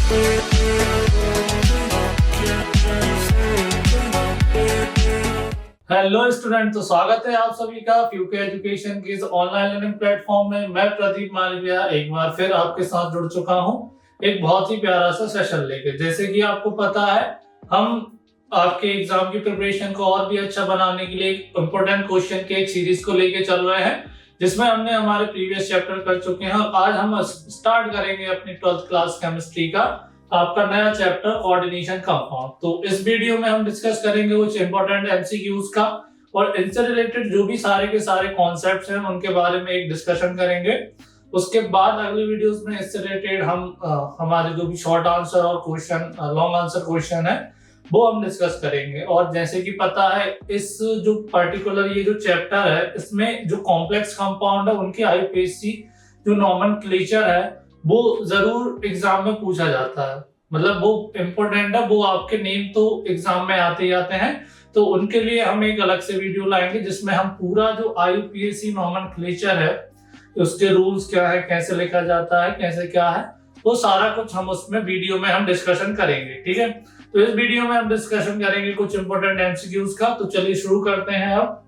Hello student, तो स्वागत है आप सभी का फ्यूके एजुकेशन के इस ऑनलाइन लर्निंग प्लेटफॉर्म में। मैं प्रदीप मालविया एक बार फिर आपके साथ जुड़ चुका हूं एक बहुत ही प्यारा सा सेशन लेके। जैसे कि आपको पता है, हम आपके एग्जाम की प्रिपरेशन को और भी अच्छा बनाने के लिए इंपॉर्टेंट क्वेश्चन के एक सीरीज को लेके चल रहे हैं, जिसमें हमने हमारे प्रीवियस चैप्टर कर चुके हैं और आज हम स्टार्ट करेंगे अपनी 12th क्लास केमिस्ट्री का आपका नया चैप्टर कोऑर्डिनेशन कंपाउंड। तो इस वीडियो में हम डिस्कस करेंगे कुछ इंपॉर्टेंट एमसीक्यूज का और इनसे रिलेटेड जो भी सारे के सारे कॉन्सेप्ट्स हैं उनके बारे में एक डिस्कशन करेंगे। उसके बाद अगली वीडियोस में इससे रिलेटेड हम हमारे जो भी शॉर्ट आंसर और क्वेश्चन लॉन्ग आंसर क्वेश्चन है वो हम डिस्कस करेंगे। और जैसे कि पता है, इस जो पर्टिकुलर ये जो चैप्टर है इसमें जो कॉम्प्लेक्स कंपाउंड है उनके आईयूपीएसी जो नॉमेनक्लेचर है वो जरूर एग्जाम में पूछा जाता है, मतलब वो इम्पोर्टेंट है, वो आपके नेम तो एग्जाम में आते ही आते हैं। तो उनके लिए हम एक अलग से वीडियो लाएंगे जिसमें हम पूरा जो आईयूपीएसी नॉमेनक्लेचर है, उसके रूल्स क्या है, कैसे लिखा जाता है, कैसे क्या है, वो सारा कुछ हम उसमें वीडियो में हम डिस्कशन करेंगे। ठीक है, तो इस वीडियो में हम डिस्कशन करेंगे कुछ इंपॉर्टेंट एमसीक्यूज का। तो चलिए शुरू करते हैं। अब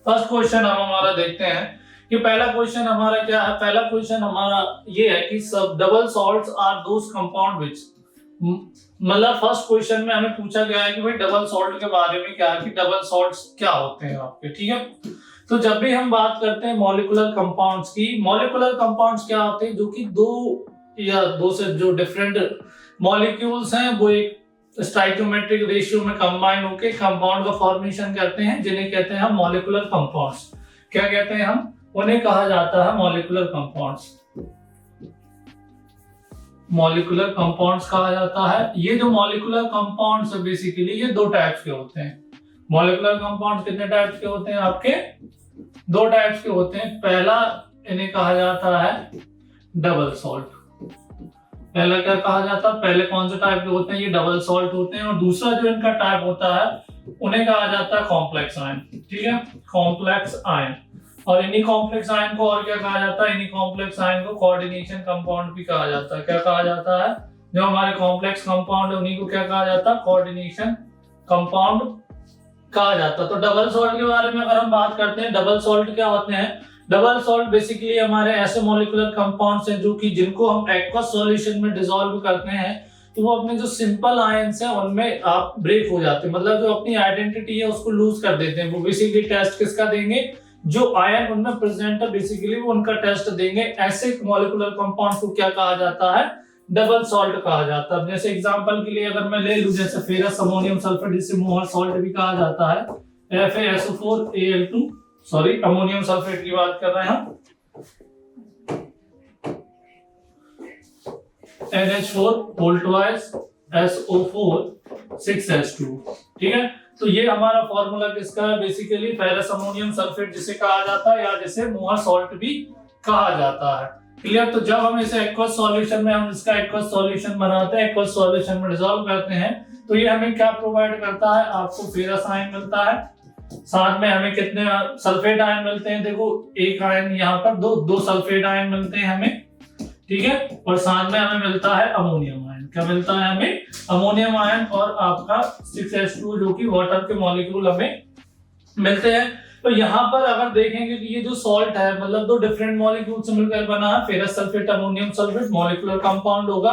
फर्स्ट क्वेश्चन हम हमारा देखते हैं कि पहला क्वेश्चन हमारा क्या है। पहला क्वेश्चन हमारा ये है कि सब double salts are those compound which, मतलब फर्स्ट क्वेश्चन में हमें पूछा गया है कि भाई डबल सॉल्ट के बारे में क्या है, कि डबल सॉल्ट्स क्या होते हैं आपके। ठीक है, तो जब भी हम बात करते हैं मॉलिक्यूलर कंपाउंड्स की, मॉलिक्यूलर कंपाउंड्स क्या होते हैं, जो कि दो या दो से जो डिफरेंट मॉलिक्यूल्स हैं वो एक स्टाइकियोमेट्रिक रेशियो में कंबाइन होकर कंपाउंड का फॉर्मेशन करते हैं, जिन्हें कहते हैं हम मॉलिक्यूलर कंपाउंड्स। क्या कहते हैं हम उन्हें? कहा जाता है मॉलिक्यूलर कंपाउंड्स। मॉलिक्यूलर कंपाउंड्स कहा जाता है। ये जो मॉलिक्यूलर कंपाउंड्स है बेसिकली ये दो टाइप्स के होते हैं। मॉलिक्यूलर कंपाउंड्स कितने टाइप्स के होते हैं आपके? दो टाइप्स के होते हैं। पहला इन्हें कहा जाता है डबल सॉल्ट। पहला क्या कहा जाता है? पहले कौन से टाइप के होते हैं? ये डबल सॉल्ट होते हैं। और दूसरा जो इनका टाइप होता है उन्हें कहा जाता है कॉम्प्लेक्स आयन। ठीक है, कॉम्प्लेक्स आयन। और इन्हीं कॉम्प्लेक्स आयन को और क्या कहा जाता है? इन्हीं कॉम्प्लेक्स आयन को कोऑर्डिनेशन कंपाउंड भी कहा जाता है। क्या कहा जाता है? जो हमारे कॉम्प्लेक्स कंपाउंड है उन्हीं को क्या कहा जाता है? कोऑर्डिनेशन कंपाउंड कहा जाता है। तो डबल सॉल्ट के बारे में अगर हम बात करते हैं, डबल सॉल्ट क्या होते हैं? डबल सॉल्ट बेसिकली हमारे ऐसे मॉलिक्यूलर कंपाउंड्स हैं जो कि जिनको हम एक्वस सॉल्यूशन में डिसॉल्व करते हैं तो वो अपने जो सिंपल आयंस हैं उनमें आप ब्रेक हो जाते हैं, मतलब जो अपनी आइडेंटिटी है उसको लूज कर देते हैं। वो बेसिकली टेस्ट किसका देंगे? जो आयन उनमें प्रेजेंट है बेसिकली वो उनका टेस्ट देंगे। ऐसे मॉलिक्यूलर कंपाउंड को क्या कहा जाता है? डबल सॉल्ट कहा जाता है। जैसे एग्जांपल के लिए अगर मैं ले लूं, जैसे फेरस अमोनियम सल्फेट, जिसे मोहर सॉल्ट भी कहा जाता है, FeSO4Al2, सॉरी अमोनियम सल्फेट की बात कर रहे हैं हम, NH4 वोल्टवाइज SO4 6H2। ठीक है, तो ये हमारा फॉर्मूला किसका है? बेसिकली फेरस अमोनियम सल्फेट जिसे कहा जाता है, या जिसे मोहर सॉल्ट भी कहा जाता है। क्लियर? तो जब हम इसे एक्वस सॉल्यूशन में हम इसका एक्वस सॉल्यूशन बनाते हैं, एक्वस सॉल्यूशन में डिसॉल्व करते हैं, तो ये हमें क्या प्रोवाइड करता है? आपको फेरस आयन मिलता है, साथ में हमें कितने सल्फेट आयन मिलते हैं? देखो एक आयन यहाँ पर दो सल्फेट आयन मिलते हैं हमें। ठीक है, और साथ में हमें मिलता है अमोनियम आयन। क्या मिलता है हमें? अमोनियम आयन और आपका 6H2 जो कि वाटर के मॉलिक्यूल हमें मिलते हैं। तो यहाँ पर अगर देखेंगे कि ये जो सॉल्ट है मतलब दो डिफरेंट मॉलिक्यूल से मिलकर बना है, ferrous sulphate ammonium sulphate molecular compound होगा।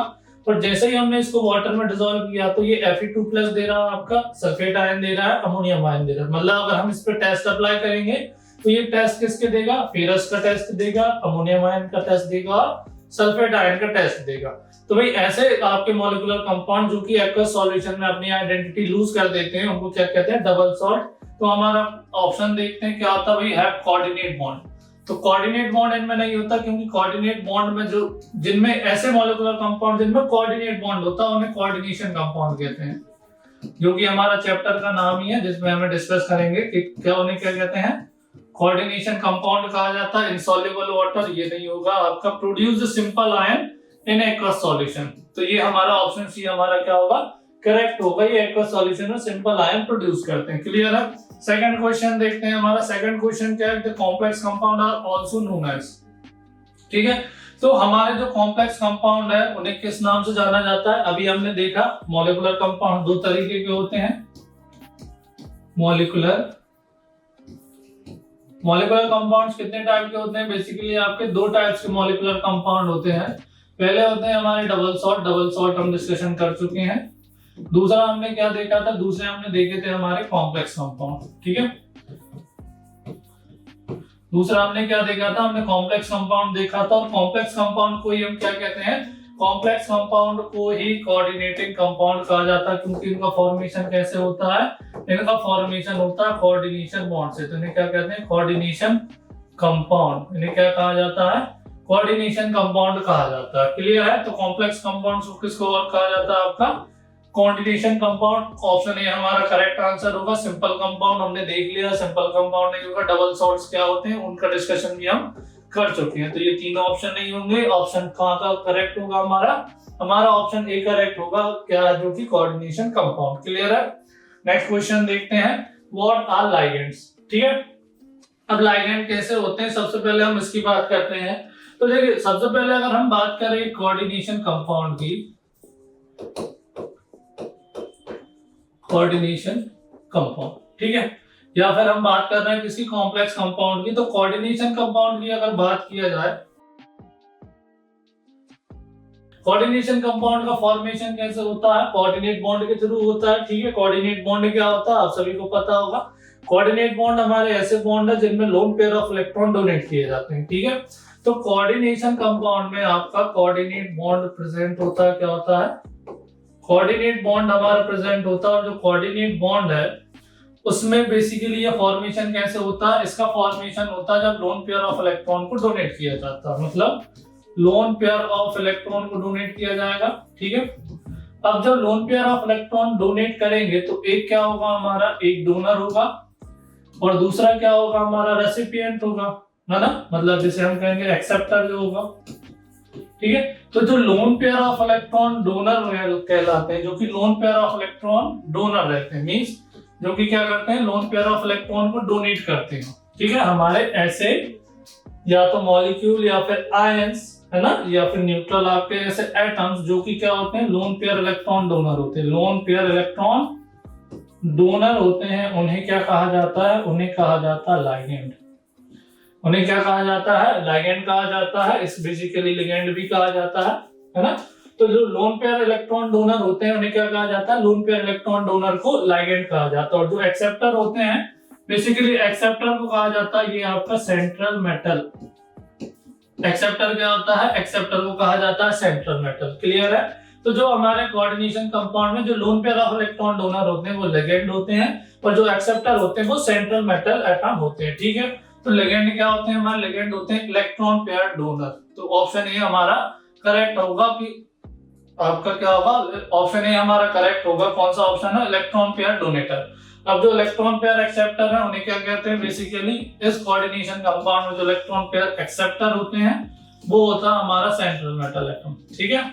और जैसे ही हमने इसको वाटर में डिसॉल्व किया तो ये Fe2+ दे रहा है, आपका सल्फेट आयन दे रहा है, अमोनियम आयन दे रहा है। मतलब अगर हम इस पे टेस्ट अप्लाई करेंगे तो ये टेस्ट किसके देगा? फेरस का टेस्ट देगा, अमोनियम आयन का टेस्ट देगा, सल्फेट आयन का टेस्ट देगा। तो भाई ऐसे आपके मॉलिक्यूलर कंपाउंड जो कि एक्वस सॉल्यूशन में अपनी आइडेंटिटी लूज कर देते हैं उनको क्या कहते हैं? Double salt. तो हमारा ऑप्शन देखते हैं क्या होता है भाई? Have coordinate bond. तो कोऑर्डिनेट बॉन्ड इनमें नहीं होता, क्योंकि कोऑर्डिनेट बॉन्ड में जो जिनमें ऐसे मॉलिक्यूलर कंपाउंड जिनमें कोऑर्डिनेट बॉन्ड होता है उन्हें कोऑर्डिनेशन कंपाउंड कहते हैं, जो कि हमारा चैप्टर का नाम ही है जिसमें हमें डिस्कस करेंगे कि क्या उन्हें क्या कहते हैं? कोऑर्डिनेशन कंपाउंड कहा जाता है। इनसॉल्युबल वाटर ये नहीं होगा आपका। Produce simple ion in aqueous solution, तो ये हमारा ऑप्शन सी हमारा क्या होगा? करेक्ट होगा। ये एक्वस सॉल्यूशन में सिंपल आयन प्रोड्यूस करते हैं। क्लियर है? सेकंड क्वेश्चन देखते हैं। हमारा सेकंड क्वेश्चन क्या है? The complex compound are also known as. ठीक है, तो हमारे जो कॉम्प्लेक्स कंपाउंड है उन्हें किस नाम से जाना जाता है? अभी हमने देखा मॉलिक्यूलर कंपाउंड दो तरीके के होते हैं। मॉलिक्यूलर कंपाउंड्स कितने टाइप के होते हैं? बेसिकली आपके दो टाइप्स के मॉलिक्यूलर कंपाउंड होते हैं। पहले होते हैं हमारे डबल सॉल्ट हम डिस्कशन कर चुके हैं। दूसरा हमने क्या देखा था? दूसरे हमने देखे थे हमारे कॉम्प्लेक्स कंपाउंड, ठीक है। दूसरा हमने क्या देखा था? हमने कॉम्प्लेक्स कंपाउंड देखा था, और कॉम्प्लेक्स कंपाउंड को ही हम क्या कहते हैं? कॉम्प्लेक्स कंपाउंड को ही कोऑर्डिनेटिंग कंपाउंड कहा जाता है, क्योंकि इनका फॉर्मेशन कैसे होता है? इनका फॉर्मेशन होता है कोऑर्डिनेशन बॉन्ड से। तो इन्हें क्या कहते हैं? Coordination compound. इन्हें क्या कहा जाता है? कोऑर्डिनेशन कंपाउंड कहा जाता है। क्लियर है? तो कॉम्प्लेक्स कंपाउंड को किसको और कहा जाता है? आपका कोऑर्डिनेशन कंपाउंड। ऑप्शन ए हमारा करेक्ट आंसर होगा। सिंपल कंपाउंड हमने देख लिया, सिंपल कंपाउंड नहीं होगा। डबल सॉल्ट्स क्या होते हैं उनका डिस्कशन भी हम कर चुके हैं। तो ये तीनों ऑप्शन नहीं होंगे। ऑप्शन कहां का करेक्ट होगा? हमारा ऑप्शन ए करेक्ट होगा, क्या है? जो कि कोऑर्डिनेशन कंपाउंड। क्लियर है? नेक्स्ट क्वेश्चन देखते हैं, व्हाट आर लाइगेंड्स। ठीक है, अब लाइगेंड कैसे होते हैं सबसे पहले हम इसकी बात करते हैं। तो देखिए, सबसे पहले अगर हम बात करें कोऑर्डिनेशन कंपाउंड की, कोऑर्डिनेशन कंपाउंड, ठीक है, या फिर हम बात कर रहे हैं किसी कॉम्प्लेक्स कंपाउंड की, तो कोऑर्डिनेशन कंपाउंड की अगर बात किया जाए, कोऑर्डिनेशन कंपाउंड का फॉर्मेशन कैसे होता है? कोऑर्डिनेट बॉन्ड के थ्रू होता है। ठीक है, कोऑर्डिनेट बॉन्ड क्या होता है आप सभी को पता होगा। कोऑर्डिनेट बॉन्ड हमारे ऐसे बॉन्ड है जिनमें lone pair of electron donate किए जाते हैं। ठीक है, तो कोऑर्डिनेशन कंपाउंड में आपका कोऑर्डिनेट बॉन्ड प्रेजेंट होता है। क्या होता है? कोऑर्डिनेट बॉन्ड हमारा प्रेजेंट होता है, और जो कोऑर्डिनेट बॉन्ड है उसमें बेसिकली ये फॉर्मेशन कैसे होता है? इसका फॉर्मेशन होता है जब लोन पेयर ऑफ इलेक्ट्रॉन को डोनेट किया जाता है, मतलब लोन पेयर ऑफ इलेक्ट्रॉन को डोनेट किया जाएगा। ठीक है, अब जब lone pair of electron donate करेंगे तो एक क्या होगा हमारा? एक डोनर होगा, और दूसरा क्या होगा हमारा? रेसिपिएंट होगा, है ना, मतलब जिसे हम कहेंगे एक्सेप्टर जो होगा। ठीक है, तो जो lone pair of electron donor कहलाते हैं, जो कि lone pair of electron donor रहते हैं, मींस जो कि क्या करते हैं? लोन पेयर ऑफ इलेक्ट्रॉन को डोनेट करते हैं। ठीक है, हमारे ऐसे या तो मॉलिक्यूल या फिर आयंस, है ना, या फिर न्यूट्रल आपके ऐसे एटम्स जो कि क्या होते हैं? लोन पेयर इलेक्ट्रॉन डोनर होते हैं। लोन पेयर इलेक्ट्रॉन डोनर होते हैं, उन्हें क्या कहा जाता है? उन्हें कहा जाता है लाइगेंड। उन्हें क्या कहा जाता है? लाइगेंड कहा जाता है। इस बेसिकली लिगेंड भी कहा जाता है ना। तो जो लोन पेयर इलेक्ट्रॉन डोनर होते हैं उन्हें क्या कहा जाता है? लोन पेयर इलेक्ट्रॉन डोनर को लाइगेंड कहा जाता है। और जो एक्सेप्टर होते हैं, बेसिकली एक्सेप्टर को कहा जाता है ये आपका सेंट्रल मेटल। एक्सेप्टर क्या होता है? एक्सेप्टर को कहा जाता है सेंट्रल मेटल। क्लियर है? तो जो हमारे कोऑर्डिनेशन कंपाउंड में जो lone pair of electron donor होते हैं वो लिगेंड होते हैं, और जो एक्सेप्टर होते हैं वो सेंट्रल मेटल एटम होते हैं। ठीक है, तो लिगेंड क्या होते हैं? हमारे लिगेंड होते हैं इलेक्ट्रॉन पेयर डोनर। तो ऑप्शन ए हमारा करेक्ट होगा। कि आपका क्या होगा? ऑप्शन ए हमारा करेक्ट होगा। कौन सा ऑप्शन है? Electron pair donator. अब जो इलेक्ट्रॉन पेयर एक्सेप्टर है उन्हें क्या कहते हैं? बेसिकली इस कोऑर्डिनेशन कंपाउंड में जो इलेक्ट्रॉन पेयर एक्सेप्टर होते हैं वो होता है हमारा सेंट्रल मेटल एटम। ठीक है,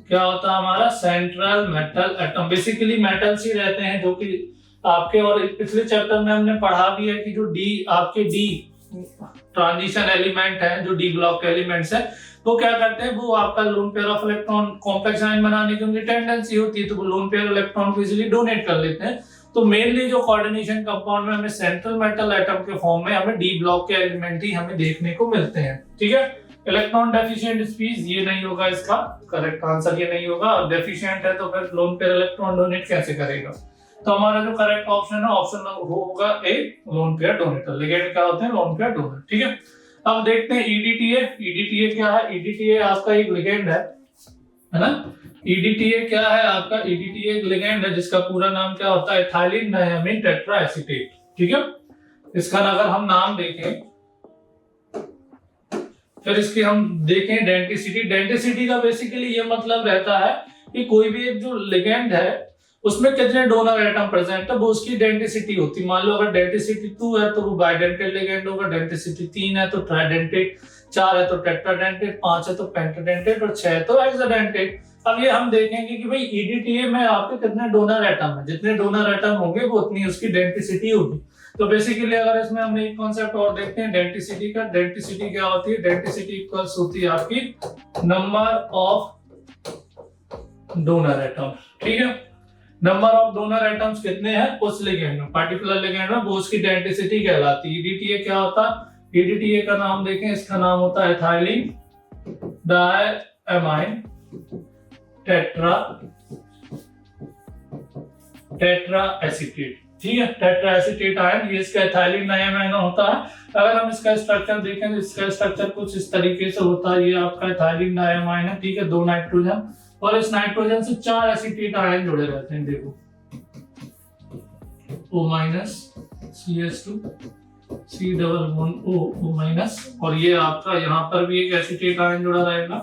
क्या होता है हमारा? Central metal atom. Basically metals ही रहते हैं जो कि आपके, और पिछले चैप्टर में हमने पढ़ा भी है कि जो डी ट्रांजिशन एलिमेंट है, जो डी ब्लॉक के एलिमेंट्स है, वो क्या करते हैं? वो आपका lone pair of electron complex ion बनाने की उनकी टेंडेंसी होती है, तो वो लोन पेयर इलेक्ट्रॉन को इजीली डोनेट कर लेते हैं। तो मेनली जो कोऑर्डिनेशन कंपाउंड में हमें सेंट्रल मेटल एटम के फॉर्म में हमें डी ब्लॉक के एलिमेंट ही हमें देखने को मिलते हैं। ठीक है, इलेक्ट्रॉन डेफिशिएंट स्पीशीज ये नहीं होगा, इसका करेक्ट आंसर ये नहीं होगा। और डेफिशिएंट है तो फिर लोन पेयर इलेक्ट्रॉन डोनेट कैसे करेगा? तो हमारा जो करेक्ट ऑप्शन है, ऑप्शन होगा ए, लोन पेयर डोनेटर। लिगेंड क्या होते हैं? Lone pair donor. ठीक है, अब देखते हैं ईडीटीए। ईडीटीए क्या है? ईडीटीए आपका एक लिगेंड है ना। ईडीटीए क्या है आपका? ईडीटीए एक लिगेंड है जिसका पूरा नाम क्या होता है? Ethylene diamine tetraacetate. ठीक है, इसका अगर हम नाम देखें, फिर इसकी हम देखें डेंटिसिटी। डेंटिसिटी का बेसिकली ये मतलब रहता है कि कोई भी एक जो लिगेंड है उसमें कितने डोनर एटम प्रेजेंट है वो उसकी डेंटिसिटी होती है। मान लो अगर डेंटिसिटी 2 है तो वो बाइडेंटेट लिगेंड होगा, डेंटिसिटी 3 है तो ट्राइडेंटेट, 4 है तो टेट्राडेंटेट, 5 है तो पेंटाडेंटेट, और 6 है तो हेक्साडेंटेट। अब ये हम देखेंगे कि भाई EDTA में आपके कितने डोनर एटम है, जितने डोनर एटम होंगे वो उतनी उसकी डेंसिटी होगी। तो बेसिकली अगर इसमें हमने एक कॉन्सेप्ट और देखते हैं डेंसिटी का। डेंसिटी क्या होती है? डेंसिटी इक्वल्स होती है आपकी नंबर ऑफ डोनर एटम। ठीक है, नंबर ऑफ डोनर एटम्स कितने हैं उस लिगेंड में, पर्टिकुलर लिगेंड में, वो उसकी डेंसिटी कहलाती है। EDTA क्या होता है? EDTA का नाम देखें, इसका नाम होता है एथिलीन डायमाइन टेट्रा एसीटेट। ठीक है, टेट्रा एसीटेट आयन, ये इसका एथिलीन डायमाइन होता है। अगर हम इसका स्ट्रक्चर देखें तो इसका स्ट्रक्चर कुछ इस तरीके से होता है। ये आपका एथिलीन डायमाइन है, ठीक है, 2 नाइट्रोजन, और इस नाइट्रोजन से 4 एसीटेट आयन जुड़े रहते हैं। देखो O- CH2 C double bond O- और ये आपका यहाँ पर भी एक एसीटेट आयन जुड़ा रहेगा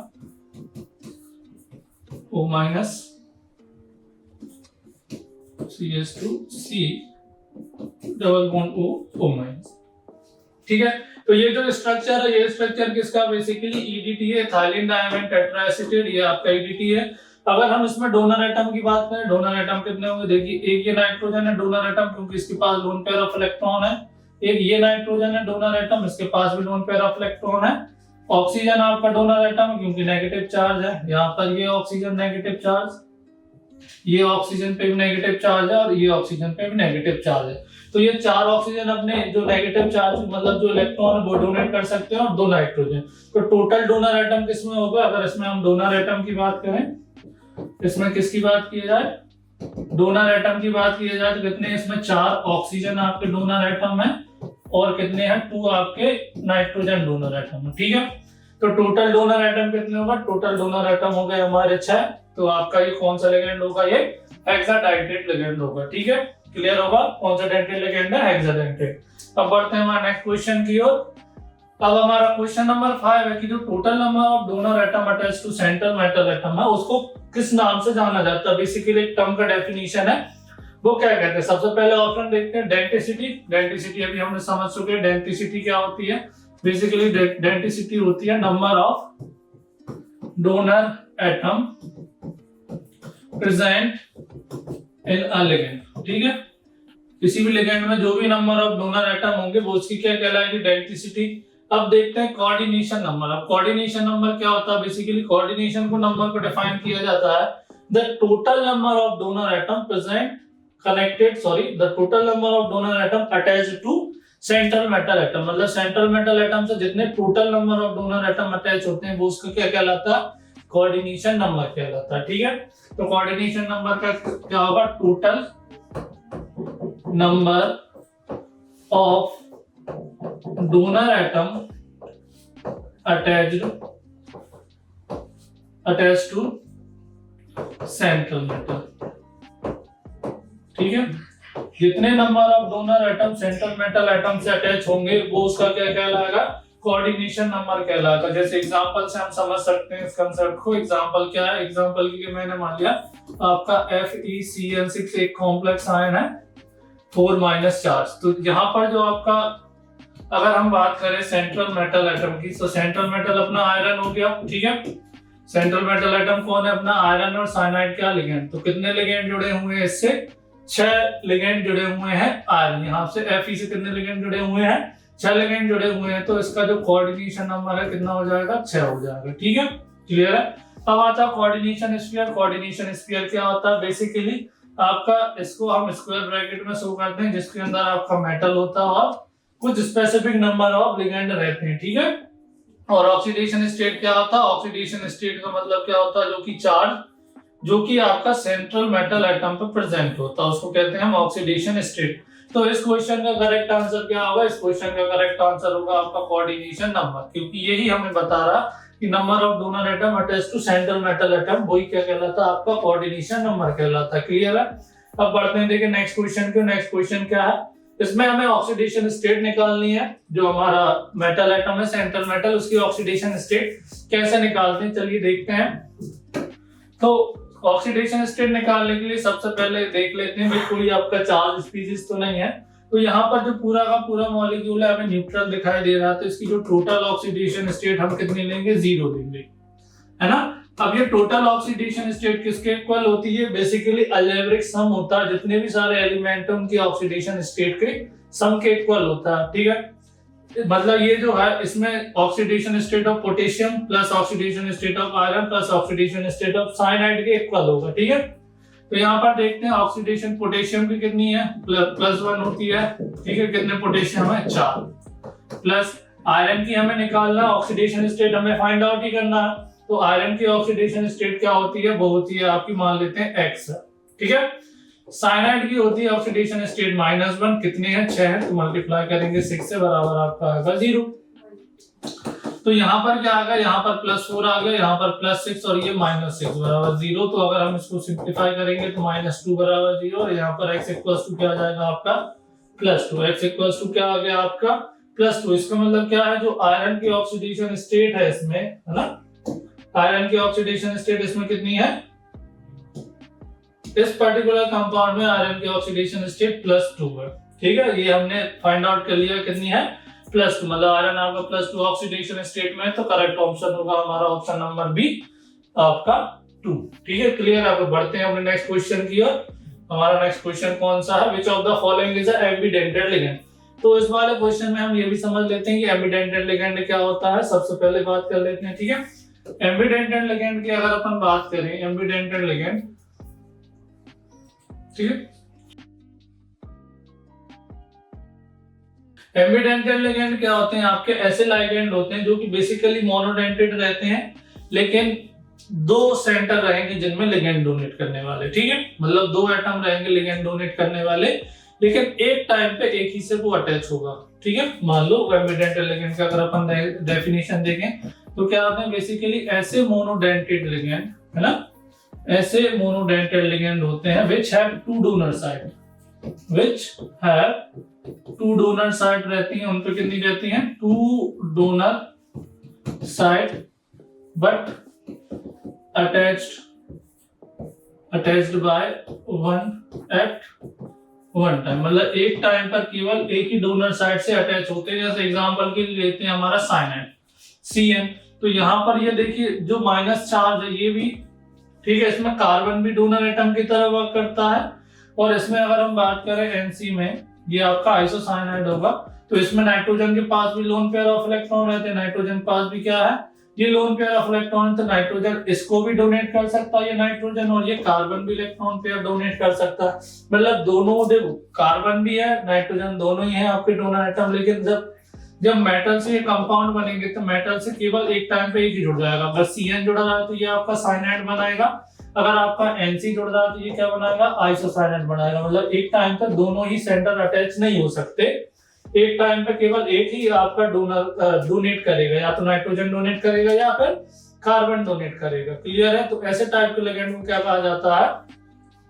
O- CH2 C double bond O-। ठीक है, तो ये जो स्ट्रक्चर है, ये स्ट्रक्चर किसका? Basically EDTA ethylene diamine tetra acetate, ये आपका EDTA है। अगर हम इसमें डोनर एटम की बात करें, डोनर एटम कितने होंगे? देखिए, एक ये नाइट्रोजन है डोनर एटम, क्योंकि इसके पास लोन पेयर ऑफ इलेक्ट्रॉन है। एक ये नाइट्रोजन है डोनर एटम, इसके पास भी लोन पेयर ऑफ इलेक्ट्रॉन है। ऑक्सीजन आपका डोनर एटम है, क्योंकि नेगेटिव चार्ज है। यहाँ पर ये ऑक्सीजन नेगेटिव चार्ज, ये ऑक्सीजन पे भी नेगेटिव चार्ज है, और ये ऑक्सीजन पे भी नेगेटिव चार्ज है। तो ये 4 ऑक्सीजन अपने जो नेगेटिव चार्ज मतलब जो इलेक्ट्रॉन है वो डोनेट कर सकते हैं, और 2 नाइट्रोजन। तो टोटल डोनर एटम किसमें होगा? अगर इसमें हम डोनर एटम की बात करें, इसमें किसकी बात की जाए? डोनर एटम की बात की जाए तो कितने इसमें 4 ऑक्सीजन आपके डोनर एटम है, और कितने हैं 2 आपके नाइट्रोजन डोनर एटम है। ठीक है, तो टोटल डोनर एटम कितने होगा? टोटल डोनर एटम हो गए हमारे 6। तो आपका ये कौन सा लिगेंड होगा? ये हेक्साडाइट्रेट लिगेंड होगा। ठीक है, क्लियर होगा कौन सा डाइट्रेट लिगेंड है? हेक्साडाइट्रेट। अब बढ़ते हैं हमारे नेक्स्ट क्वेश्चन की ओर। अब हमारा क्वेश्चन नंबर 5 है कि जो total number of donor atom attached to central metal atom है उसको किस नाम से जाना जाता है? बेसिकली एक टर्म का डेफिनेशन है, वो क्या कहते हैं? सबसे पहले ऑप्शन देखते हैं डेंसिटी। डेंसिटी अभी हमने समझ चुके हैं। डेंसिटी क्या होती है? बेसिकली डेंसिटी होती है number of donor atom present in a ligand. ठीक है, किसी भी लिगेंड में जो भी नंबर ऑफ डोनर एटम होंगे वो उसकी क्या कहलाएगी? डेंसिटी। अब देखते हैं कोऑर्डिनेशन नंबर। अब कोऑर्डिनेशन नंबर क्या होता है? बेसिकली कोऑर्डिनेशन को नंबर को डिफाइन किया जाता है the total number of donor atom present connected the total number of donor atom attached to central metal atom. मतलब सेंट्रल मेटल एटम से जितने total number of donor atom attach होते हैं वो उसका क्या कहलाता है? कोऑर्डिनेशन नंबर कहलाता है। ठीक है, तो कोऑर्डिनेशन नंबर का क्या होगा? Total number of donor atom attached to central metal. ठीक है, जितने number of donor atom central metal atom से अटैच होंगे वो उसका क्या कहलाएगा? कोऑर्डिनेशन नंबर कहलाएगा। जैसे एग्जांपल से हम समझ सकते हैं इस कंसेप्ट को। एग्जांपल क्या है? एग्जांपल के लिए मैंने मान लिया आपका FeCl6 एक कॉम्प्लेक्स आयन है 4- चार्ज। तो यहाँ पर जो आपका अगर हम बात करें सेंट्रल मेटल एटम की, तो सेंट्रल मेटल अपना आयरन हो गया। ठीक है, सेंट्रल मेटल एटम कौन है? अपना आयरन और साइनाइड का लिगेंड। तो कितने लिगेंड जुड़े हुए हैं इससे? 6 लिगेंड जुड़े हुए हैं आयरन। यहाँ से Fe से कितने लिगेंड जुड़े हुए हैं? 6 लिगेंड जुड़े हुए हैं। तो इसका जो कोऑर्डिनेशन नंबर है कितना हो जाएगा? 6 हो जाएगा। ठीक है, क्लियर है। अब आता है कोऑर्डिनेशन स्फीयर। कोऑर्डिनेशन स्फीयर क्या होता है? बेसिकली आपका इसको हम स्क्वायर ब्रैकेट में शो करते हैं, जिसके अंदर आपका मेटल होता है और कुछ स्पेसिफिक नंबर ऑफ लिगेंड रहते हैं। ठीक है, और ऑक्सीडेशन स्टेट क्या होता है? ऑक्सीडेशन स्टेट का मतलब क्या होता है? जो कि चार्ज जो कि आपका सेंट्रल मेटल एटम पे प्रेजेंट होता है उसको कहते हैं हम ऑक्सीडेशन स्टेट। तो इस क्वेश्चन का करेक्ट आंसर क्या होगा? इस क्वेश्चन का करेक्ट आंसर होगा आपका कोऑर्डिनेशन नंबर, क्योंकि यही हमें बता रहा कि number of donor atom attached to central metal atom वही क्या कहलाता है? आपका कोऑर्डिनेशन नंबर कहलाता है। क्लियर है। अब बढ़ते हैं देखिए नेक्स्ट क्वेश्चन को। नेक्स्ट क्वेश्चन क्या है? इसमें हमें ऑक्सीडेशन स्टेट निकालनी है। जो हमारा मेटल एटम है सेंट्रल मेटल, उसकी ऑक्सीडेशन स्टेट कैसे निकालते हैं चलिए देखते हैं। तो ऑक्सीडेशन स्टेट निकालने के लिए सबसे पहले देख लेते हैं भाई कोई आपका चार्ज स्पीशीज तो नहीं है। तो यहाँ पर जो पूरा का पूरा मॉलिक्यूल है हमें न्यूट्रल दिखाई दे रहा है, तो इसकी जो टोटल ऑक्सीडेशन स्टेट हम कितनी लेंगे? 0 लेंगे, है ना। अब ये टोटल ऑक्सीडेशन स्टेट किसके इक्वल होती है? बेसिकली अलजेब्रिक सम होता है, जितने भी सारे एलिमेंट है उनकी ऑक्सीडेशन स्टेट के सम के इक्वल होता है, ठीक है। मतलब ये जो है इसमें oxidation state of potassium plus oxidation state of iron plus oxidation state of cyanide के इक्वल होगा, ठीक है। तो यहाँ पर देखते हैं ऑक्सीडेशन पोटेशियम की कितनी है, +1 होती है, ठीक है। कितने पोटेशियम है? 4। प्लस आयरन की हमें निकालना, ऑक्सीडेशन स्टेट हमें फाइंड आउट ही करना है। तो आयरन की ऑक्सीडेशन स्टेट क्या होती है? वो होती है आपकी, मान लेते हैं X, ठीक है। साइनाइड की होती है ऑक्सीडेशन स्टेट -1, कितने हैं? 6 है, तो मल्टीप्लाई करेंगे 6 से, बराबर आपका आएगा 0। तो यहाँ पर क्या आ गया? यहाँ पर +4 आ गया, यहाँ पर +6 और ये -6 बराबर 0। तो अगर हम इसको सिंप्लीफाई करेंगे तो -2 बराबर 0 और यहाँ पर x इक्वल्स टू क्या आ जाएगा आपका? +2। x इक्वल्स टू क्या आ गया आपका? +2। इसका मतलब क्या है? जो आयरन की ऑक्सीडेशन स्टेट है इसमें, है ना, आयरन की ऑक्सीडेशन स्टेट इसमें कितनी है? इस पर्टिकुलर कंपाउंड में आयरन की ऑक्सीडेशन स्टेट +2 है, ठीक है। ये हमने फाइंड आउट कर लिया कितनी है? +2। मतलब आयरन आपका +2 ऑक्सीडेशन स्टेट में है, तो करेक्ट ऑप्शन होगा हमारा ऑप्शन नंबर बी आपका 2, ठीक है। क्लियर? आप बढ़ते हैं अपने नेक्स्ट क्वेश्चन की ओर। हमारा नेक्स्ट क्वेश्चन कौन सा है? Which of the following is a एम्बीडेंटेड ligand. तो इस वाले क्वेश्चन में हम ये भी समझ लेते हैं कि एम्बीडेंटेड लिगेंड क्या होता है। सबसे पहले बात कर लेते हैं, ठीक है। एम्बीडेंटेड लिगेंड की अगर अपन बात करें, एम्बीडेंटेड लिगेंड, ठीक है। एम्बीडेंटेड लिगेंड क्या होते हैं? आपके ऐसे लिगेंड होते हैं जो कि बेसिकली मोनोडेंटेड रहते हैं, लेकिन 2 सेंटर रहेंगे जिनमें लिगेंड डोनेट करने वाले, ठीक है। मतलब 2 एटम रहेंगे लिगेंड डोनेट करने वाले, लेकिन एक टाइम पे एक ही से वो अटैच होगा, ठीक है। मान लो एम्बीडेंटेड लिगेंड का अगर अपन डेफिनेशन देखें तो क्या होते हैं? बेसिकली ऐसे मोनोडेंटेड लिगेंड, है ना, ऐसे मोनोडेंटेड लिगेंड होते हैं which have 2 donor site, which have 2 donor site रहती हैं। उन पे कितनी रहती हैं? 2 donor site but attached by one at one time। मतलब एक टाइम पर केवल एक ही डोनर साइड से अटैच होते हैं। जैसे एग्जांपल के लिए लेते हैं हमारा साइनाइड Cn। तो यहाँ पर ये देखिए जो माइनस चार्ज है ये भी, ठीक है, इसमें कार्बन भी डोनर एटम की तरह वर्क करता है। और इसमें अगर हम बात करें Nc में, ये आपका आइसोसाइनाइड होगा। तो इसमें नाइट्रोजन के पास भी लोन पेयर ऑफ इलेक्ट्रॉन रहते हैं, नाइट्रोजन पास भी क्या है? ये लोन पेयर ऑफ इलेक्ट्रॉन। तो नाइट्रोजन इसको भी डोनेट कर सकता है, ये नाइट्रोजन, और ये कार्बन भी इलेक्ट्रॉन पेयर डोनेट कर सकता है। मतलब दोनों, देखो कार्बन भी है नाइट्रोजन दोनों ही है आपके डोनर एटम। लेकिन जब मेटल से ये कंपाउंड बनेंगे तो मेटल से केवल एक टाइम पे एक ही जुड़ जाएगा। अगर Cn जुड़ रहा है तो ये आपका साइनाइड बनाएगा, अगर आपका Nc जुड़ रहा है तो ये क्या बनाएगा? आइसोसाइनाइड बनाएगा। मतलब एक टाइम पे दोनों ही सेंटर अटैच नहीं हो सकते, एक टाइम पे केवल एक ही आपका डोनर डोनेट करेगा, या तो नाइट्रोजन डोनेट करेगा या फिर कार्बन डोनेट करेगा। क्लियर है? तो ऐसे टाइप के लिगेंड को क्या कहा जाता है?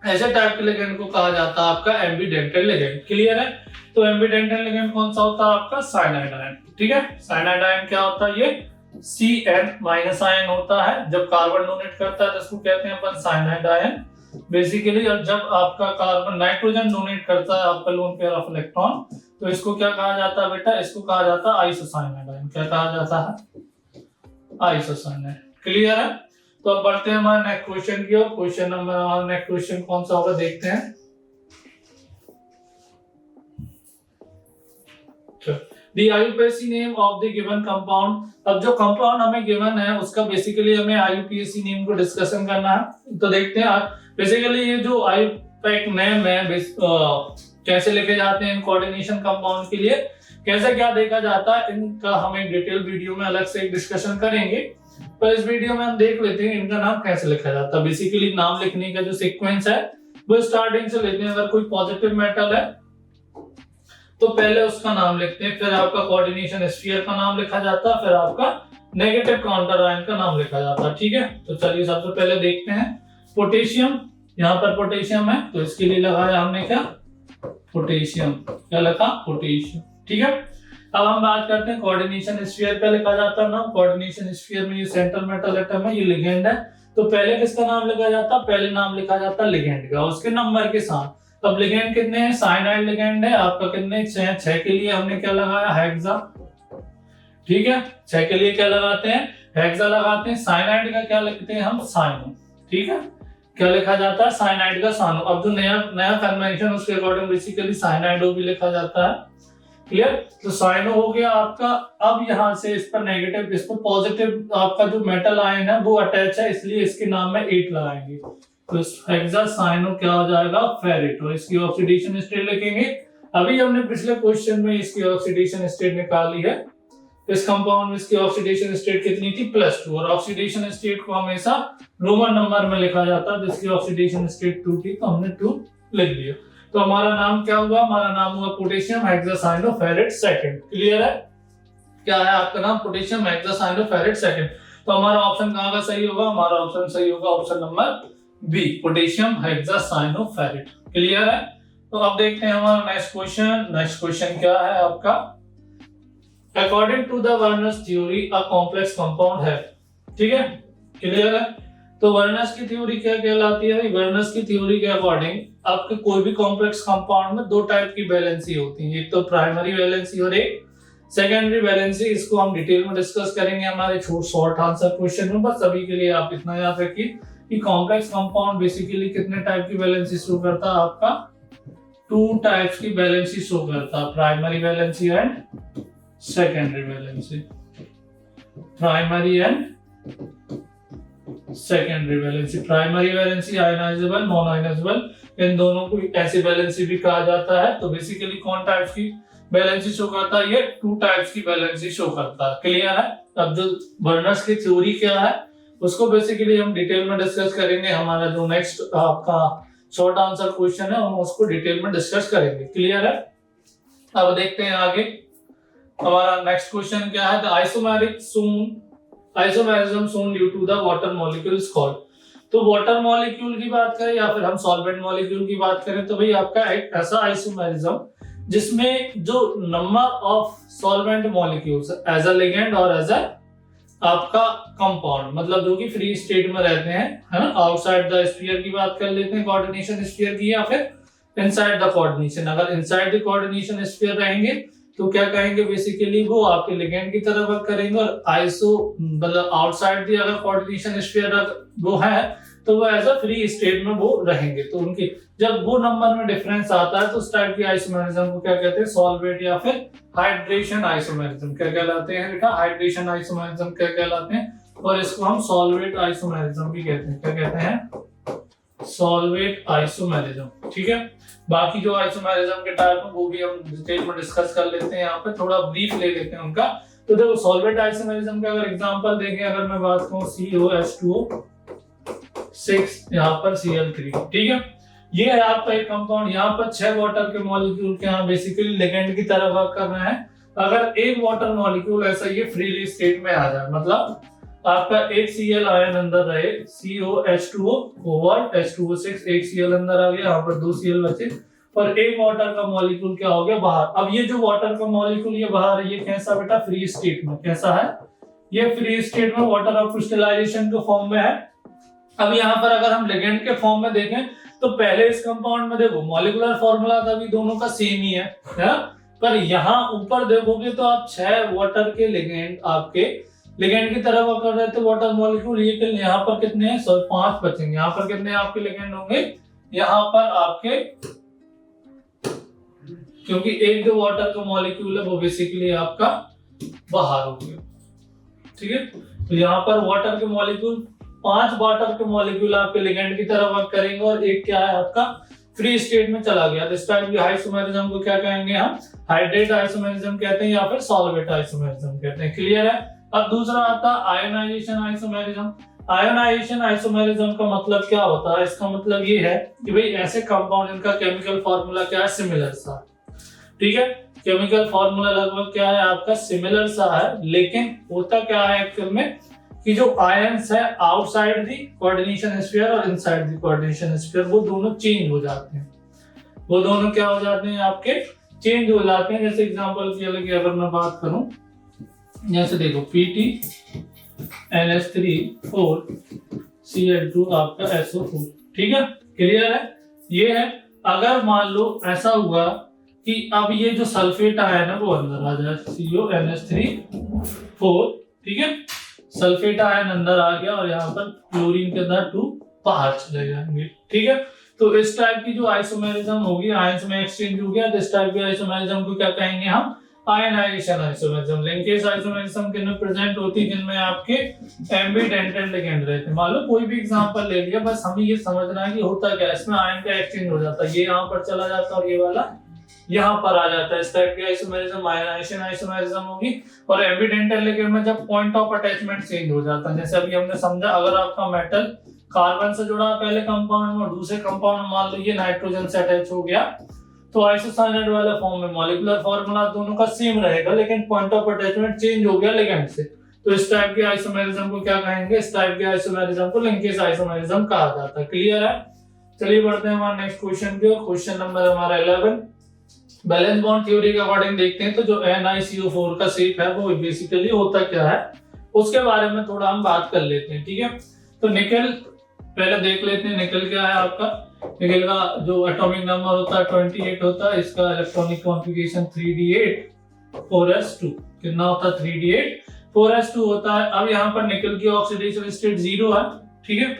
ऐसे टाइप के लिगेंड को कहा जाता है आपका एम्बीडेंटेड लिगेंड। क्लियर है? तो एम्बीडेंटेड लिगेंड कौन सा होता है आपका? साइनाइड आयन, ठीक है। साइनाइड आयन क्या होता है? ये Cn- आयन होता है। जब कार्बन डोनेट करता है तो इसको कहते हैं अपन साइनाइड आयन बेसिकली। और जब आपका कार्बन नाइट्रोजन डोनेट करता है आपका लोन पेयर ऑफ इलेक्ट्रॉन, तो इसको क्या कहा जाता है बेटा? इसको कहा जाता है आइसोसाइनाइड आयन। क्या कहा जाता है? आइसोसाइनाइड। क्लियर है? तो अब बढ़ते हैं हमारे नेक्स्ट क्वेश्चन की ओर। क्वेश्चन नंबर, नेक्स्ट क्वेश्चन कौन सा होगा देखते हैं। The IUPAC name of the given compound। अब जो कंपाउंड हमें गिवन है उसका बेसिकली हमें IUPAC नेम को डिस्कशन करना है। तो देखते हैं बेसिकली ये जो IUPAC नेम है कैसे लेके जाते हैं इन कोऑर्डिनेशन कंपाउंड के लिए, कैसे क्या देखा जाता है, इनका हम एक डिटेल वीडियो में अलग से एक डिस्कशन करेंगे। पर इस वीडियो में हम देख लेते हैं इनका नाम कैसे लिखा जाता है। बेसिकली नाम लिखने का जो सीक्वेंस है वो स्टार्टिंग से लेते हैं। अगर कोई पॉजिटिव मेटल है तो पहले उसका नाम लिखते हैं, फिर आपका कोऑर्डिनेशन स्फीयर का नाम लिखा जाता है, फिर आपका नेगेटिव काउंटर आयन का नाम लिखा जाता है, ठीक है। तो चलिए सबसे पहले देखते हैं पोटेशियम। यहाँ पर पोटेशियम है तो इसके लिए लगाया हमने क्या? पोटेशियम। क्या लिखा? पोटेशियम, ठीक है। अब हम बात करते हैं कोऑर्डिनेशन स्फीयर का लिखा जाता है नाम। कोऑर्डिनेशन स्फीयर में ये सेंट्रल मेटल एटम है, ये लिगेंड है। तो पहले किसका नाम लिखा जाता है? पहले नाम लिखा जाता है लिगेंड का, उसके नंबर के साथ। अब लिगेंड कितने हैं? साइनाइड लिगेंड है आपका, कितने? 6 के लिए हमने क्या लगाया? हेक्सा। ठीक है, 6 के लिए क्या लगाते हैं, हेक्सा लगाते हैं। साइनाइड का क्या लिखते हैं हम, साइनो। ठीक है, क्या लिखा जाता है, साइनाइड का सानो। अब जो नया नया कन्वेंशन उसके अकॉर्डिंग बेसिकली साइनाइडो भी लिखा जाता है। क्लियर, तो साइनो हो गया आपका। अब यहाँ से इस पर नेगेटिव, इस पर पॉजिटिव आपका जो मेटल आयन है वो अटैच है, इसलिए इसके नाम में 8 लगाएंगे। तो हेक्सा साइनो क्या हो जाएगा, फेरेट। और इसकी ऑक्सीडेशन स्टेट लिखेंगे। अभी हमने पिछले क्वेश्चन में इसकी ऑक्सीडेशन स्टेट निकाली है। इस कंपाउंड में इसकी ऑक्सीडेशन स्टेट कितनी थी, +2। और ऑक्सीडेशन स्टेट को हमेशा रोमन नंबर में लिखा जाता है। जिसकी ऑक्सीडेशन स्टेट 2 थी तो हमने 2 लिख दिया। तो हमारा नाम क्या हुआ, हमारा नाम हुआ पोटेशियम हेक्सासाइनोफेरेट सेकंड। क्लियर है, क्या है आपका नाम, पोटेशियम हेक्सासाइनोफेरेट सेकंड। तो हमारा ऑप्शन कहाँ का सही होगा, हमारा ऑप्शन सही होगा option number B, potassium hexacyanoferrate. Clear है। तो अब देखते हैं हमारा नेक्स्ट क्वेश्चन। नेक्स्ट क्वेश्चन क्या है आपका, according to the Werner's theory a complex compound है। ठीक है, क्लियर है। तो वर्नर्स की थ्योरी क्या कहलाती है, वर्नर्स की थ्योरी के अकॉर्डिंग आपके कोई भी कॉम्प्लेक्स कंपाउंड में 2 टाइप की वैलेंसी होती है, एक तो प्राइमरी वैलेंसी और एक सेकेंडरी वैलेंसी। इसको हम डिटेल में डिस्कस करेंगे हमारे शॉर्ट आंसर क्वेश्चन में। बस अभी के लिए आप इतना याद रखिए कि कॉम्प्लेक्स कंपाउंड बेसिकली कितने टाइप की वैलेंसी शो करता है, आपका 2 टाइप्स की वैलेंसी शो करता है, primary valency and secondary valency. Primary and secondary valency. Primary valency ionizable, non ionizable, इन दोनों को ऐसी वैलेंसी भी कहा जाता है। तो बेसिकली कौन टाइप्स की वैलेंसी शो करता है, ये 2 टाइप्स की वैलेंसी शो करता है। क्लियर है। अब जो वर्नर्स की थ्योरी क्या है उसको बेसिकली हम डिटेल में डिस्कस करेंगे। हमारा जो नेक्स्ट आपका शॉर्ट आंसर क्वेश्चन है हम उसको डिटेल में डिस्कस करेंगे। क्लियर है। अब देखते हैं आगे हमारा नेक्स्ट क्वेश्चन क्या है, the isomerism shown due to the water molecules called। तो वाटर मॉलिक्यूल की बात करें या फिर हम सॉल्वेंट मॉलिक्यूल की बात करें तो भाई आपका एक ऐसा आइसोमेरिज्म जिसमें जो number of solvent molecules as a ligand और एज अ आपका कंपाउंड, मतलब जो कि फ्री स्टेट में रहते हैं, है ना, आउटसाइड द स्फीयर की बात कर लेते हैं, कोऑर्डिनेशन स्फीयर की, या फिर इनसाइड द कोऑर्डिनेशन। अगर इनसाइड द कोऑर्डिनेशन स्फीयर रहेंगे तो क्या कहेंगे, बेसिकली वो आपके लिगेंड की तरह वर्क करेंगे। और आइसो मतलब आउटसाइड दी अगर कोऑर्डिनेशन स्फीयर वो है तो वो एज अ फ्री स्टेट में वो रहेंगे। तो उनकी जब वो नंबर में डिफरेंस आता है तो उस टाइप की आइसोमेरिज्म को क्या कहते हैं, सॉल्वेट या फिर हाइड्रेशन आइसोमेरिज्म क्या कहलाते हैं, बेटा हाइड्रेशन आइसोमेरिज्म क्या कहलाते हैं। और इसको हम सॉल्वेट आइसोमेरिज्म भी कहते हैं, क्या कहते हैं, सॉल्वेट आइसोमेरिज्म। ठीक है, बाकी जो आइसोमेरिज्म के टाइप है वो भी हम डिटेल में डिस्कस कर लेते हैं, यहाँ पे थोड़ा ब्रीफ ले लेते हैं उनका। तो देखो सॉल्वेट आइसोमेरिज्म का अगर एग्जांपल देखें, अगर मैं बात करूं COH2O6 यहाँ पर Cl3, ठीक है, ये है आपका एक कंपाउंड। यहाँ पर 6 वाटर के मॉलिक्यूल के यहाँ बेसिकली लिगेंड की तरह वर्क कर रहे हैं। अगर एक वाटर मॉलिक्यूल ऐसा ये फ्रीली स्टेट में आ जाए, मतलब आपका एक Cl आयन अंदर रहे, COH2O कोबाल्ट H2O6, एक Cl अंदर आ गया, यहाँ पर 2 Cl बचे और एक वाटर का मॉलिक्यूल क्या हो गया, बाहर। अब ये जो वाटर का मॉलिक्यूल ये बाहर है, ये कैसा बेटा, फ्री स्टेट में। कैसा है, ये फ्री स्टेट में वाटर ऑफ क्रिस्टलाइजेशन के फॉर्म में है। अब यहाँ पर अगर हम लिगेंड के फॉर्म में देखें तो पहले इस कंपाउंड में देखो मॉलिक्यूलर फॉर्मूला तभी दोनों का सेम ही है, पर यहाँ ऊपर देखोगे तो आप 6 वाटर के लिगेंड आपके लिगेंड की तरह वर्क कर रहे थे वाटर मॉलिक्यूल, ये यहाँ पर कितने हैं, 5 बचेंगे। यहाँ पर कितने आपके लिगेंड होंगे, यहाँ पर आपके, क्योंकि एक जो वाटर का मॉलिक्यूल है वो बेसिकली आपका बाहर हो गया। ठीक है, तो यहाँ पर वाटर के मॉलिक्यूल 5 वाटर के मॉलिक्यूल आपके लिगेंड की तरह वर्क करेंगे और एक क्या है आपका फ्री स्टेट में चला गया। इस टाइप की आइसोमेरिज्म को क्या कहेंगे हम, हाइड्रेट आइसोमेरिज्म कहते हैं या फिर सॉल्वेट आइसोमेरिज्म कहते हैं। क्लियर है। अब दूसरा आता है आयोनाइजेशन आइसोमेरिज्म। आयोनाइजेशन आइसोमेरिज्म का मतलब क्या होता है, इसका मतलब ये है कि भाई ऐसे कंपाउंड इनका केमिकल फार्मूला क्या है, सिमिलर सा। ठीक है, केमिकल फार्मूला लगभग क्या है आपका सिमिलर सा है, लेकिन होता क्या है एक्चुअल में कि जो आयंस है आउटसाइड दी कोऑर्डिनेशन स्फीयर और इनसाइड दी कोऑर्डिनेशन स्फीयर वो दोनों चेंज हो जाते हैं। वो दोनों क्या हो जाते हैं आपके, चेंज हो जाते हैं। जैसे एग्जांपल के लिए अगर मैं बात करूं, जैसे देखो Pt NH3 Cl2 आपका SO4। ठीक है, क्लियर है। ये है, अगर मान लो ऐसा हुआ कि अब ये जो सल्फेट आयन है वो अंदर आ जाए, CONH3 4, ठीक है। सल्फेट आयन अंदर आ गया और यहाँ पर क्लोरीन के अंदर 2 बाहर चले जाएंगे, ठीक है। तो इस टाइप की जो आइसोमेरिज्म होगी, आयंस में एक्सचेंज हो गया, तो इस टाइप की आइसोमेरिज्म को क्या कहेंगे हम, आयनाइजेशन आइसोमेरिज्म। लिंकेज आइसोमेरिज्म किन में प्रेजेंट होती है, जिनमें आपके एम्बिडेंटेड लिगेंड रहते हैं। मान लो कोई भी एग्जांपल ले लिया, बस हमें ये समझना है कि होता क्या है, इसमें आयन का एक्सचेंज हो जाता है, ये यहाँ पर चला जाता है और ये वाला यहाँ पर आ जाता है। इस टाइप की आइसोमेरिज्म आयनाइजेशन आइसोमेरिज्म होगी। और एम्बिडेंटेड लिगेंड में जब पॉइंट ऑफ अटैचमेंट चेंज हो जाता है, जैसे अभी हमने समझा, अगर आपका मेटल कार्बन से जुड़ा है पहले कंपाउंड में और दूसरे कंपाउंड में मान लो ये नाइट्रोजन से अटैच हो गया, तो आइसोसाइनाइड वाले फॉर्म में मॉलिक्यूलर फार्मूला दोनों का सेम रहेगा, लेकिन पॉइंट ऑफ अटैचमेंट चेंज हो गया लिगेंड से। तो इस टाइप के आइसोमेरिज्म को क्या कहेंगे, इस टाइप के आइसोमेरिज्म को लिंकेज आइसोमेरिज्म कहा जाता है। क्लियर है? चलिए बढ़ते हैं हमारे नेक्स्ट क्वेश्चन की ओर। क्वेश्चन नंबर हमारा 11। बैलेंस बॉन्ड थ्योरी के अकॉर्डिंग देखते हैं तो जो NiCO4 का शेप है वो बेसिकली होता क्या है, उसके बारे में थोड़ा हम बात कर लेते हैं, ठीक है। तो निकेल पहले देख लेते हैं, निकेल क्या है आपका। निकेल का जो एटॉमिक नंबर होता है 28 होता है, इसका इलेक्ट्रॉनिक कॉन्फ़िगरेशन 3d8 4s2। कितना होता है, 3d8 4s2 होता है। अब यहाँ पर निकेल की ऑक्सीडेशन स्टेट 0 है, ठीक है।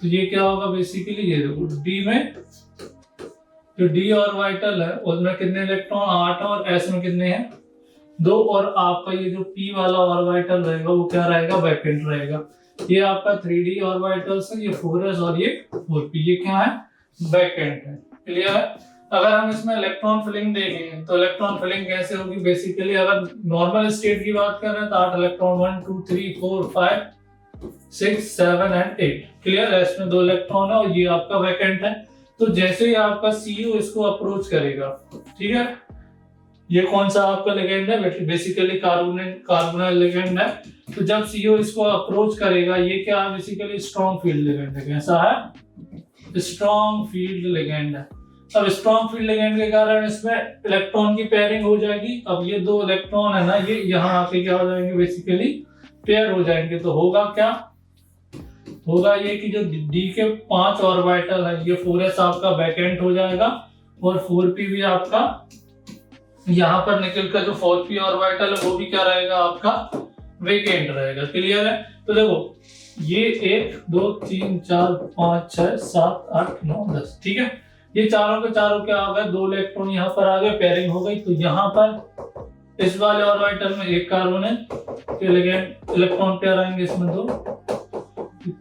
तो ये क्या होगा बेसिकली, ये देखो डी में जो डी ऑर्बिटल है उसमें कितने इलेक्ट्रॉन, 8, और एस में कितने हैं, 2, और आपका ये जो पी वाला ऑर्बिटल रहेगा वो क्या रहेगा, वैकेंट रहेगा। ये आपका 3d ऑर्बिटल्स है, ये 4s और ये 4p, ये क्या है, वैकेंट है। क्लियर है? अगर हम इसमें इलेक्ट्रॉन फिलिंग देखें तो इलेक्ट्रॉन फिलिंग कैसे होगी, बेसिकली अगर नॉर्मल स्टेट की बात कर रहे हैं तो 8 इलेक्ट्रॉन 1 2 3 4 5 6 7 एंड 8। क्लियर है? इसमें 2 इलेक्ट्रॉन है और ये आपका वैकेंट है। तो जैसे ही आपका CO इसको अप्रोच करेगा, ठीक है, ये कौन सा आपका लिगेंड है, बेसिकली कार्बोनिल लिगेंड है। तो जब CO इसको अप्रोच करेगा, ये क्या है, बेसिकली स्ट्रॉन्ग फील्ड लिगेंड है। कैसा है, स्ट्रॉन्ग फील्ड लिगेंड है। अब स्ट्रॉन्ग फील्ड लिगेंड के कारण इसमें इलेक्ट्रॉन की पेयरिंग हो जाएगी। अब ये 2 इलेक्ट्रॉन है ना, ये यहाँ आके क्या हो जाएंगे, बेसिकली पेयर हो जाएंगे। तो होगा क्या, होगा ये कि जो D के 5 ऑर्बिटल है, ये 4s आपका वैकेंट हो जाएगा और 4p भी आपका, यहाँ पर निकेल का जो 4p ऑर्बिटल है वो भी क्या रहेगा, आपका वैकेंट रहेगा। क्लियर है? तो देखो ये 1 2 3 4 5 6 7 8 9 10, ठीक है। ये चारों के चारों क्या आ गए, 2 इलेक्ट्रॉन यहाँ पर आ गए, पेयरिंग हो गई। तो यहाँ पर इस वाले ऑर्बिटल में 1 कार्बन है, इलेक्ट्रॉन पेयर आएंगे इसमें 2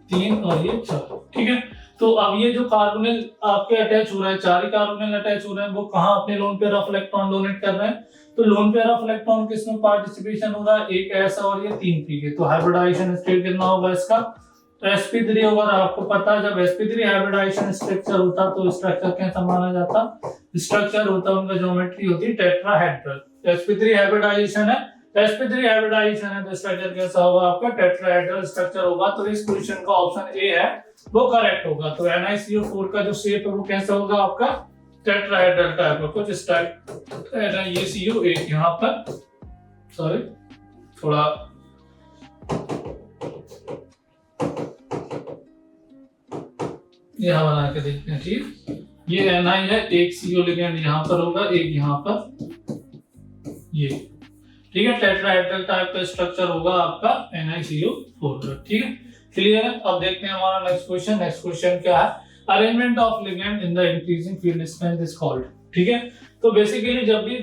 3 और ये 4, ठीक है। तो अब ये जो कार्बोनिल आपके अटैच हो रहा है, 4 ही कार्बोनिल अटैच हो रहे हैं, वो कहाँ अपने lone pair of electron donate कर रहे हैं। तो लोन पेयर ऑफ इलेक्ट्रॉन किसमें पार्टिसिपेशन हो रहा है, 1 s और ये 3 p के। तो हाइब्रिडाइजेशन स्टेट कितना होगा इसका, तो sp3 होगा। आपको पता है जब sp3 हाइब्रिडाइजेशन स्ट्रक्चर होता तो स्ट्रक्चर कैसा माना जाता, स्ट्रक्चर होता उनका ज्योमेट्री होती है टेट्राहेड्रल। sp3 हाइब्रिडाइजेशन है, sp3 हाइब्रिडाइजेशन है तो स्ट्रक्चर कैसा होगा, आपका टेट्राहेड्रल स्ट्रक्चर होगा। तो इस क्वेश्चन का ऑप्शन ए है वो करेक्ट होगा। तो NiCO4 का जो शेप है वो कैसा होगा, आपका टेट्राहेड्रल टाइप का कुछ इस टाइप। NiCO8 यहाँ पर, सॉरी थोड़ा यहाँ बना के देखते हैं, ठीक। ये Ni है, एक CO लिगेंड यहाँ पर होगा, एक यहाँ पर, ये ठीक है। टेट्राहेड्रल टाइप का स्ट्रक्चर होगा आपका NiCO4, ठीक है। क्लियर है? अब देखते हैं हमारा नेक्स्ट क्वेश्चन। नेक्स्ट क्वेश्चन क्या है, arrangement of ligand in the increasing field strength is called, ठीक है। तो बेसिकली जब भी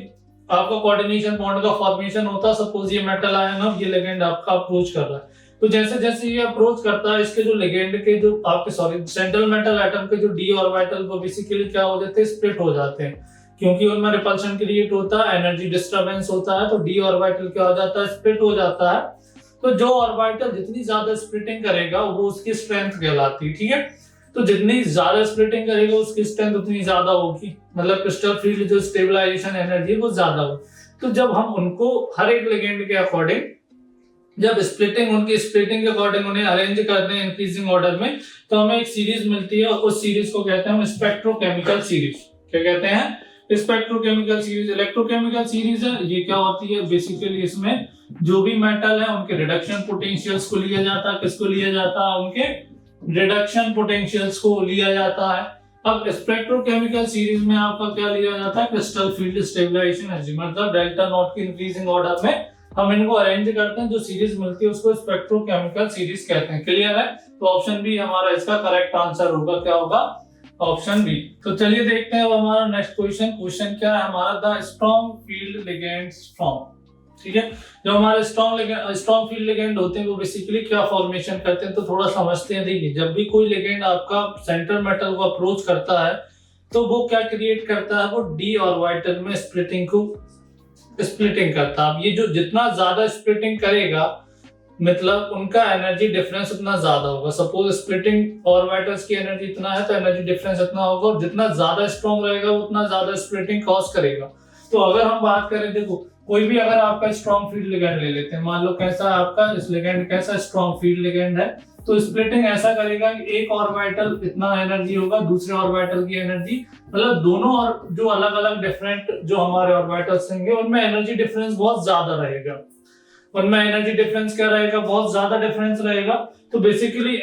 आपका कोऑर्डिनेशन बॉन्ड का फॉर्मेशन होता है, सपोज ये मेटल आयन है, ये लिगेंड आपका अप्रोच कर रहा है, तो जैसे जैसे ये अप्रोच करता है, इसके जो लिगेंड के जो आपके सॉरी सेंट्रल मेटल एटम के जो d ऑर्बिटल वो बेसिकली क्या हो जाते हैं, स्प्लिट हो जाते हैं, क्योंकि उनमें रिपल्शन क्रिएट होता है, एनर्जी डिस्टर्बेंस होता है। तो d ऑर्बिटल क्या हो जाता है, स्प्लिट हो जाता है। तो जो ऑर्बिटल जितनी ज्यादा स्प्लिटिंग करेगा वो उसकी स्ट्रेंथ कहलाती है, ठीक है। तो जितनी ज्यादा स्प्लिटिंग करेगा उसकी स्ट्रेंथ उतनी ज्यादा होगी, मतलब क्रिस्टल फील्ड जो स्टेबलाइजेशन एनर्जी वो ज्यादा होगी। तो जब हम उनको हर एक लिगेंड के अकॉर्डिंग जब उनकी स्प्लिटिंग के अकॉर्डिंग उन्हें अरेंज करते हैं इंक्रीजिंग ऑर्डर में, तो हमें एक सीरीज मिलती है और उस सीरीज को कहते हैं हम स्पेक्ट्रोकेमिकल सीरीज। क्या कहते हैं, स्पेक्ट्रोकेमिकल सीरीज। इलेक्ट्रोकेमिकल सीरीज है, ये क्या होती है, बेसिकली इसमें जो भी मेटल है उनके रिडक्शन पोटेंशियल्स को लिया जाता है। किसको लिया जाता है, उनके रिडक्शन पोटेंशियल्स को लिया जाता है। अब स्पेक्ट्रोकेमिकल सीरीज में आपका क्या लिया जाता है, क्रिस्टल फील्ड स्टेबलाइजेशन एनर्जी, मतलब डेल्टा नॉट की इंक्रीजिंग ऑर्डर में हम इनको अरेंज करते हैं, जो सीरीज मिलती है उसको स्पेक्ट्रोकेमिकल सीरीज कहते हैं। क्लियर है? तो ऑप्शन बी हमारा इसका करेक्ट आंसर होगा। क्या होगा? Option B. तो चलिए देखते हैं अब हमारा नेक्स्ट क्वेश्चन क्या है हमारा, the strong field ligands from. ठीक है, जो हमारे स्ट्रॉन्ग फील्ड लिगेंड होते हैं वो बेसिकली क्या फॉर्मेशन करते हैं, तो थोड़ा समझते हैं। देखिए, जब भी कोई लिगेंड आपका सेंटर मेटल को अप्रोच करता है तो वो क्या क्रिएट करता है, वो डी ऑर्बिटल में स्प्लिटिंग करता है। अब ये जो जितना ज्यादा स्प्लिटिंग करेगा मतलब उनका एनर्जी डिफरेंस उतना ज्यादा होगा। सपोज स्प्लिटिंग ऑर्बिटल्स की एनर्जी इतना है तो एनर्जी डिफरेंस इतना होगा, और जितना ज्यादा स्ट्रॉन्ग रहेगा उतना ज्यादा स्प्लिटिंग कॉज करेगा। तो अगर हम बात करें, देखो कोई भी अगर आपका स्ट्रॉन्ग फील्ड लिगेंड ले लेते हैं, मान लो कैसा आपका इस लिगेंड कैसा स्ट्रॉन्ग फील्ड लिगेंड है, तो स्प्लिटिंग ऐसा करेगा कि एक ऑर्बिटल इतना एनर्जी होगा, दूसरे ऑर्बिटल की एनर्जी, मतलब दोनों और जो अलग अलग डिफरेंट जो हमारे ऑर्बिटल्स होंगे उनमें एनर्जी डिफरेंस बहुत ज्यादा रहेगा। उनमें एनर्जी डिफरेंस क्या रहेगा, बहुत ज्यादा डिफरेंस रहेगा। तो बेसिकली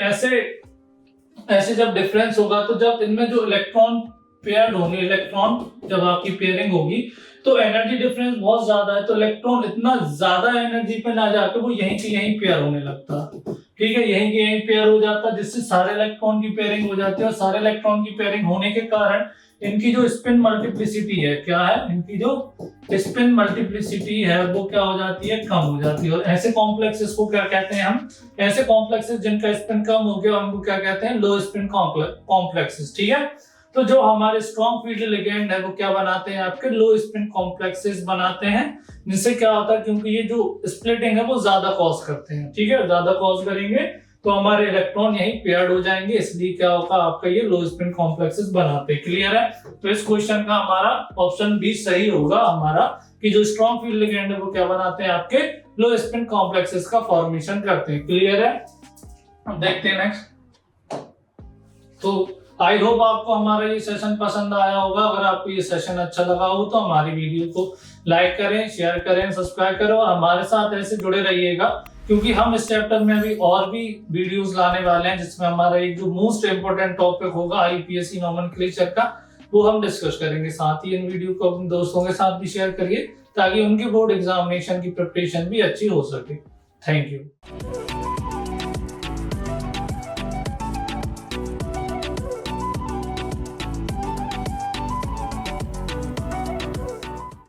ऐसे जब डिफरेंस होगा तो जब इनमें जो इलेक्ट्रॉन पेयर्ड होंगे, इलेक्ट्रॉन जब आपकी पेयरिंग होगी तो एनर्जी डिफरेंस बहुत ज्यादा है, तो इलेक्ट्रॉन इतना ज्यादा एनर्जी पे ना जाके वो यहीं से यहीं पेयर होने लगता है। ठीक है, यहीं के यहीं पेयर हो जाता है, जिससे सारे इलेक्ट्रॉन की पेयरिंग हो जाती है, और सारे इलेक्ट्रॉन की पेयरिंग होने के कारण इनकी जो स्पिन मल्टीप्लिसिटी है, क्या है, इनकी जो स्पिन मल्टीप्लिसिटी है वो क्या हो जाती है, कम हो जाती है। और ऐसे कॉम्प्लेक्सेस को क्या कहते हैं हम, ऐसे कॉम्प्लेक्सेस जिनका स्पिन कम हो गया हमको क्या कहते हैं, लो स्पिन कॉम्प्लेक्सेस। ठीक है, तो जो हमारे स्ट्रॉन्ग फील्ड लिगेंड है वो क्या बनाते हैं, आपके लो स्पिन कॉम्प्लेक्सेस बनाते हैं, जिससे क्या होता है, क्योंकि ये जो स्प्लिटिंग है वो ज्यादा कॉज करते हैं। ठीक है, ज्यादा कॉज करेंगे तो हमारे इलेक्ट्रॉन यहीं पेयर्ड हो जाएंगे, इसलिए क्या होगा, आपका ये लो स्पिन कॉम्प्लेक्सेस बनाते हैं। क्लियर है? तो इस क्वेश्चन का हमारा ऑप्शन बी सही होगा हमारा, कि जो स्ट्रॉन्ग फील्ड लिगेंड है वो क्या बनाते हैं, आपके लो स्पिन कॉम्प्लेक्सेस का फॉर्मेशन करते हैं। क्लियर है? देखते हैं नेक्स्ट। तो आई होप आपको हमारा ये सेशन पसंद आया होगा। अगर आपको ये सेशन अच्छा लगा हो तो हमारी वीडियो को लाइक करें, शेयर करें, सब्सक्राइब करें, और हमारे साथ ऐसे जुड़े रहिएगा, क्योंकि हम इस चैप्टर में अभी और भी वीडियोस लाने वाले हैं, जिसमें हमारा एक जो मोस्ट इंपोर्टेंट टॉपिक होगा IUPAC नोमेनक्लेचर का, वो हम डिस्कस करेंगे। साथ ही इन वीडियो को अपने दोस्तों के साथ भी शेयर करिए, ताकि उनकी बोर्ड एग्जामिनेशन की प्रिपरेशन भी अच्छी हो सके। Thank you.